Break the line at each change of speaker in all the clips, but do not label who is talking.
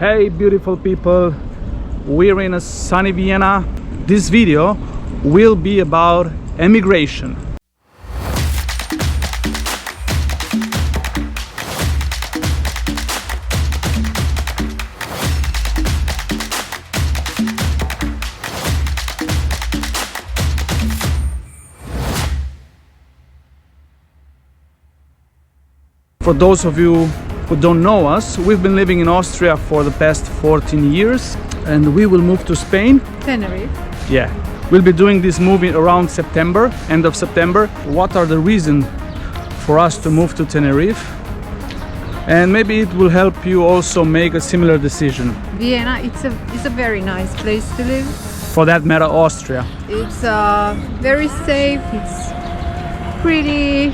Hey beautiful people, we're in a sunny Vienna. This video will be about emigration. For those of you who don't know us, we've been living in Austria for the past 14 years and we will move to Spain.
Tenerife.
Yeah, we'll be doing this move around September, end of September. What are the reasons for us to move to Tenerife? And maybe it will help you also make a similar decision.
Vienna, it's a very nice place to live.
For that matter, Austria.
It's very safe, it's pretty.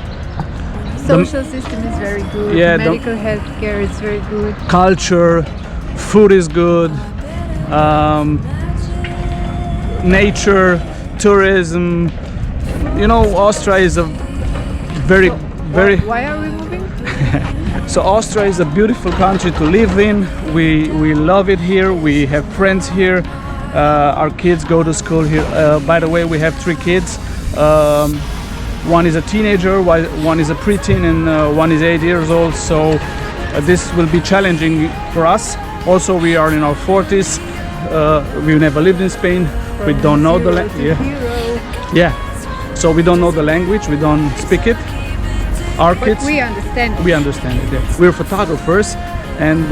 Social system is very good.
Yeah,
medical health care is very good.
Culture, food is good. Nature, tourism. You know, Austria is a very.
Why are we moving?
So Austria is a beautiful country to live in. We love it here. We have friends here. Our kids go to school here. By the way, we have 3 kids. One is a teenager, one is a preteen, and one is 8 years old. So this will be challenging for us. Also, we are in our 40s. We've never lived in Spain. We don't know the language. Yeah. So we don't know the language. We don't speak it. Our kids.
We understand it.
We understand it. Yeah. We're photographers, and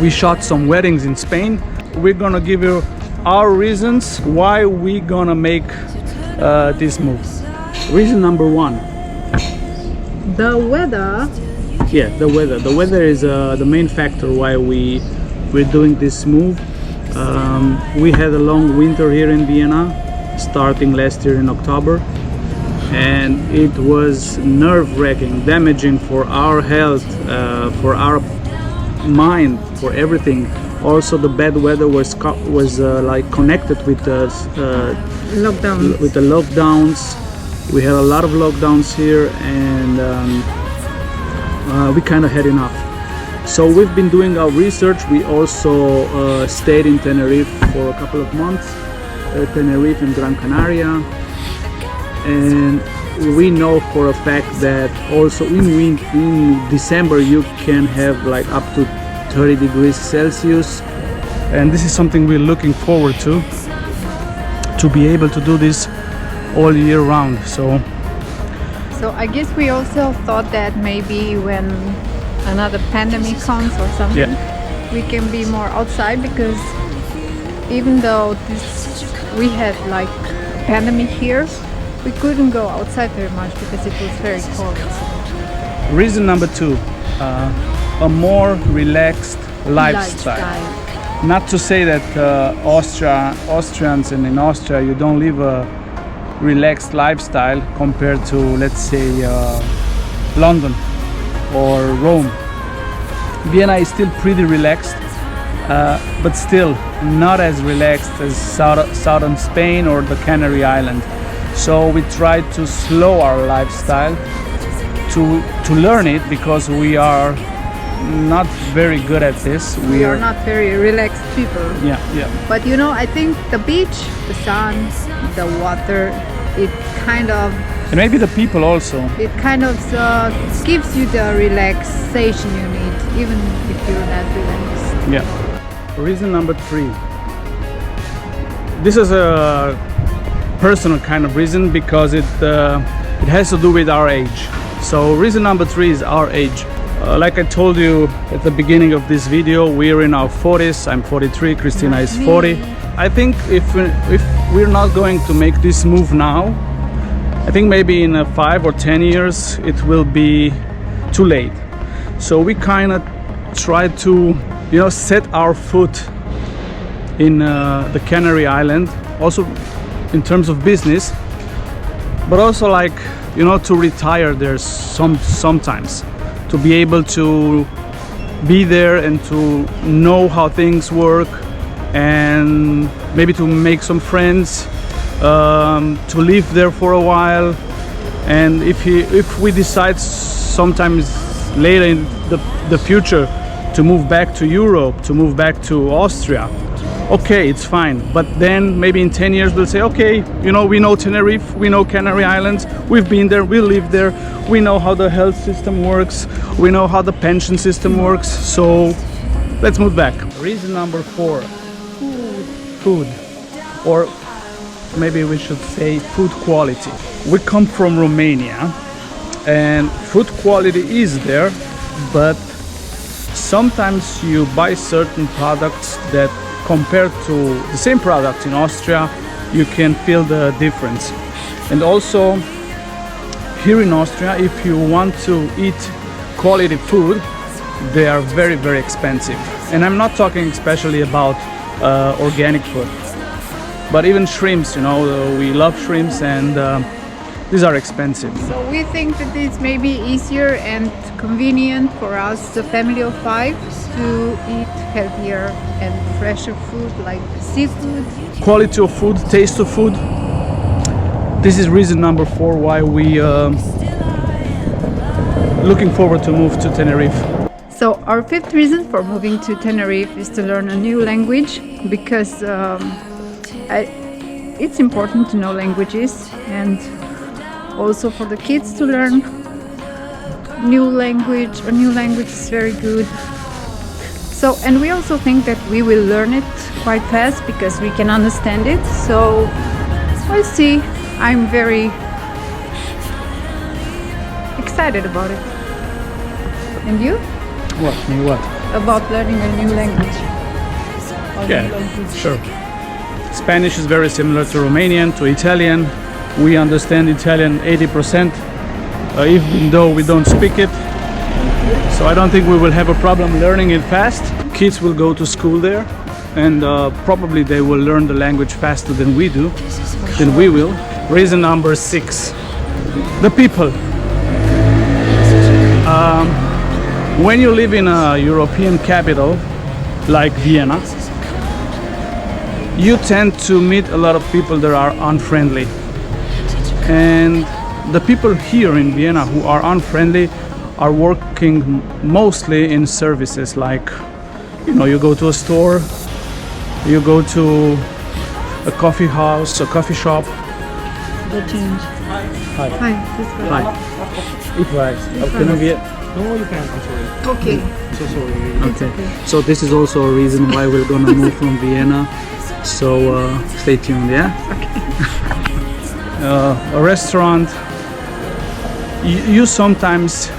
we shot some weddings in Spain. We're gonna give you our reasons why we're gonna make this move. Reason number 1.
The weather.
Yeah, the weather. The weather is the main factor why we're doing this move. We had a long winter here in Vienna, starting last year in October, and it was nerve-wracking, damaging for our health, for our mind, for everything. Also, the bad weather was like connected with the
Lockdown.
With the lockdowns. We had a lot of lockdowns here, and we kind of had enough. So we've been doing our research. We also stayed in Tenerife for a couple of months, Tenerife and Gran Canaria, and we know for a fact that also in December you can have like up to 30 degrees Celsius, and this is something we're looking forward to be able to do this all year round. So
I guess we also thought that maybe when another pandemic comes or something, we can be more outside, because even though we had like a pandemic here, we couldn't go outside very much because it was very cold.
Reason number 2, a more relaxed lifestyle. Not to say that Austrians and in Austria you don't live a relaxed lifestyle compared to, let's say, London or Rome. Vienna is still pretty relaxed, but still not as relaxed as southern Spain or the Canary Island. So we tried to slow our lifestyle to learn it, because we are not very good at this.
We are not very relaxed people.
Yeah.
But you know, I think the beach, the sun, the water, it kind of...
And maybe the people also.
It kind of gives you the relaxation you need, even if you're not relaxed.
Yeah. Reason number 3. This is a personal kind of reason, because it has to do with our age. So reason number 3 is our age. Like I told you at the beginning of this video, we're in our 40s. I'm 43, Christina is 40. I think if we're not going to make this move now, I think maybe in 5 or 10 years it will be too late. So we kind of try to, you know, set our foot in the Canary Island, also in terms of business, but also like, you know, to retire there sometimes. To be able to be there and to know how things work, and maybe to make some friends, to live there for a while. And if we decide sometimes later in the future to move back to Europe, to move back to Austria, okay, it's fine. But then maybe in 10 years we'll say, okay, you know, we know Tenerife, we know Canary Islands, we've been there, we live there, we know how the health system works, we know how the pension system works, so let's move back. Reason number 4, food, or maybe we should say food quality. We come from Romania and food quality is there, but sometimes you buy certain products that compared to the same product in Austria, you can feel the difference. And also here in Austria, if you want to eat quality food, they are very, very expensive. And I'm not talking especially about organic food, but even shrimps, you know, we love shrimps and these are expensive.
So we think that it's maybe easier and convenient for us, the family of 5, to eat healthier and fresher food like seafood.
Quality of food, taste of food. This is reason number 4 why we looking forward to move to Tenerife.
So our 5th reason for moving to Tenerife is to learn a new language, because it's important to know languages, and also for the kids to learn a new language is very good. So, and we also think that we will learn it quite fast because we can understand it. So we'll see. I'm very excited about it. And you?
What? Me what?
About learning a new language.
Yeah, sure. Spanish is very similar to Romanian, to Italian. We understand Italian 80%, even though we don't speak it. So I don't think we will have a problem learning it fast. Kids will go to school there, and probably they will learn the language faster than we do, than we will. Reason number 6, the people. When you live in a European capital like Vienna, you tend to meet a lot of people that are unfriendly. And the people here in Vienna who are unfriendly are working mostly in services, like, you know, you go to a store, you go to a coffee house, a coffee shop.
The change.
Hi.
Hi. This way.
Hi. Eat rice. Can I get?
No, you can't. I'm sorry.
Okay.
So sorry.
Okay. So this is also a reason why we're gonna move from Vienna. So stay tuned, yeah?
Okay.
A restaurant. You sometimes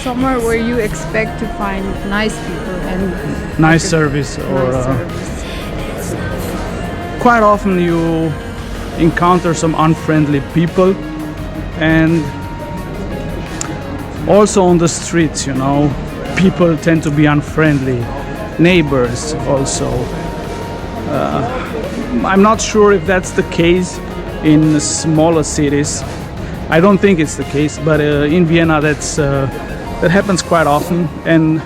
Somewhere where you expect to find nice people and
nice service, or
nice service.
quite often you encounter some unfriendly people, and also on the streets, you know, people tend to be unfriendly. Neighbors also. I'm not sure if that's the case in smaller cities. I don't think it's the case, but in Vienna that happens quite often, and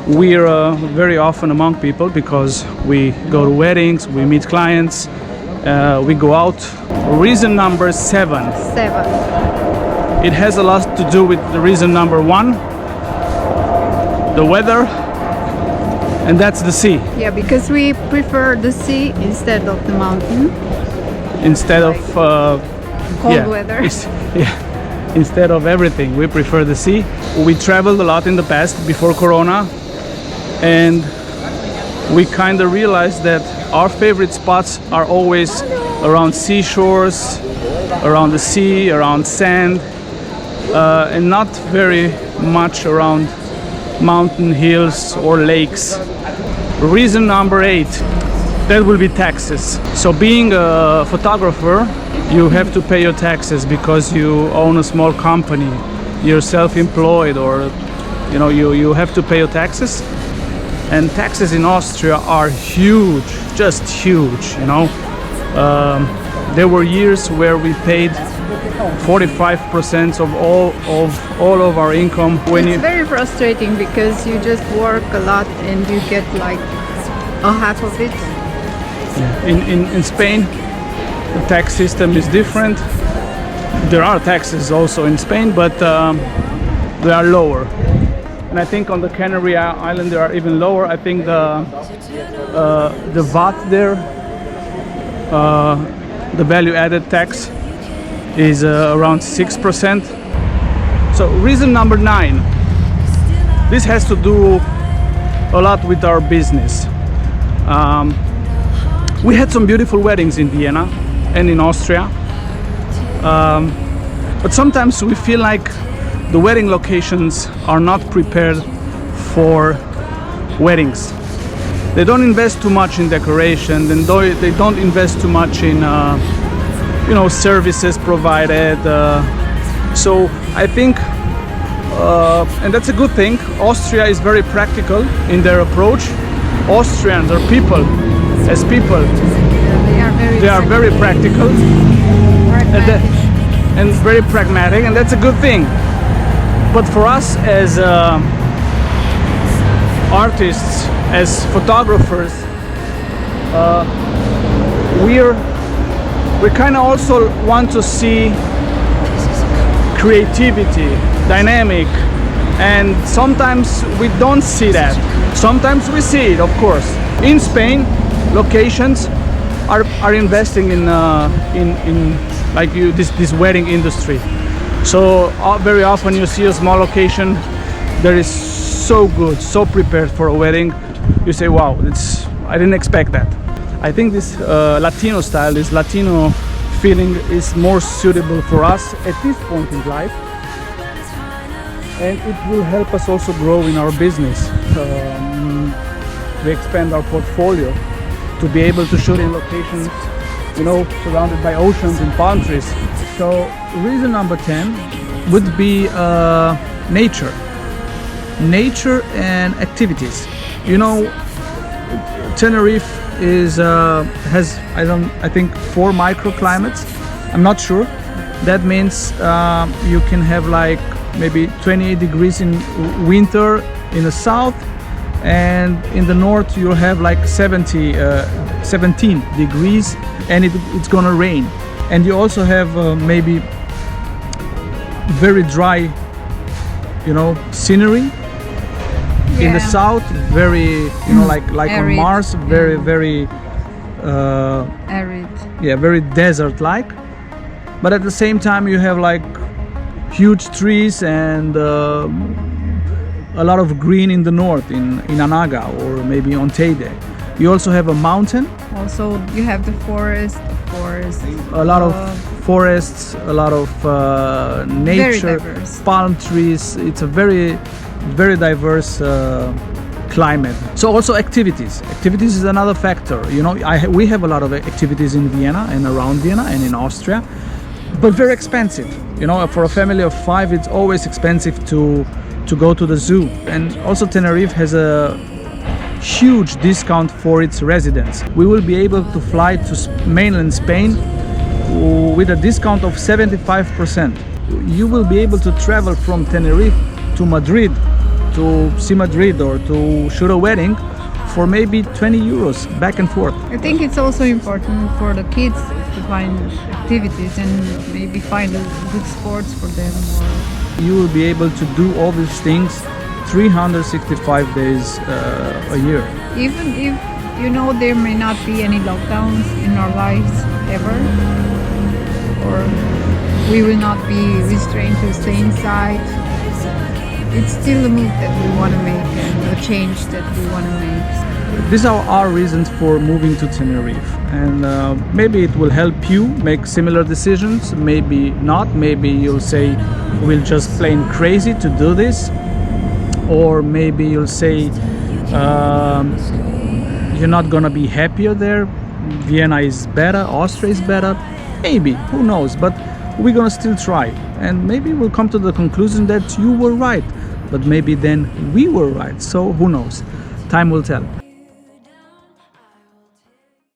we're very often among people because we go to weddings, we meet clients, we go out. Reason number 7.
7.
It has a lot to do with the reason number 1, the weather, and that's the sea.
Yeah, because we prefer the sea instead of the mountain.
Instead of
Cold weather.
Instead of everything, we prefer the sea. We traveled a lot in the past before Corona, and we kind of realized that our favorite spots are always around seashores, around the sea, around sand, and not very much around mountain hills or lakes. Reason number 8, that will be taxes. So being a photographer, you have to pay your taxes because you own a small company, you're self-employed, or you know, you have to pay your taxes. And taxes in Austria are huge, just huge, you know. There were years where we paid 45% of all of our income.
It's very frustrating because you just work a lot and you get like a half of it.
In Spain, the tax system is different. There are taxes also in Spain, but they are lower. and I think on the Canary Island they are even lower. I think the VAT there, the value added tax, is around 6%. So reason number 9, this has to do a lot with our business. We had some beautiful weddings in Vienna and in Austria, but sometimes we feel like the wedding locations are not prepared for weddings. They don't invest too much in decoration, and they don't invest too much in services provided. So I think, and that's a good thing, Austria is very practical in their approach. Austrians are people, as people, they are very practical and very pragmatic, and that's a good thing. But for us as artists, as photographers, we kind of also want to see creativity, dynamic, and sometimes we don't see that. Sometimes we see it, of course. In Spain, locations are investing in like this wedding industry. So very often you see a small location that is so good, so prepared for a wedding. You say, wow, I didn't expect that. I think this Latino style, this Latino feeling is more suitable for us at this point in life. And it will help us also grow in our business. We expand our portfolio to be able to shoot in locations, surrounded by oceans and palm trees. So reason number 10 would be nature and activities. Tenerife has I think 4 microclimates. I'm not sure. That means you can have like maybe 28 degrees in winter in the south, and in the north you have like 17 degrees, and it's gonna rain. And you also have maybe very dry scenery. In the south, very like
arid,
on Mars, very
arid.
Yeah, very desert like. But at the same time you have like huge trees and a lot of green in the north, in Anaga or maybe on Teide. You also have a mountain.
Also you have the forest,
a lot of forests, a lot of nature, palm trees. It's a very diverse climate. So also activities is another factor. We have a lot of activities in Vienna and around Vienna and in Austria, but very expensive. For a family of 5, it's always expensive to go to the zoo. And also Tenerife has a huge discount for its residents. We will be able to fly to mainland Spain with a discount of 75%. You will be able to travel from Tenerife to Madrid, to see Madrid or to shoot a wedding for maybe 20 euros back and forth.
I think it's also important for the kids to find activities and maybe find good sports for them.
You will be able to do all these things 365 days a year.
Even if there may not be any lockdowns in our lives ever, or we will not be restrained to stay inside, it's still a move that we want to make and a change that we want to make.
These are our reasons for moving to Tenerife, and maybe it will help you make similar decisions, maybe not. Maybe you'll say we're just plain crazy to do this, or maybe you'll say you're not gonna be happier there. Vienna is better, Austria is better, maybe, who knows, but we're gonna still try, and maybe we'll come to the conclusion that you were right, but maybe then we were right. So who knows, time will tell.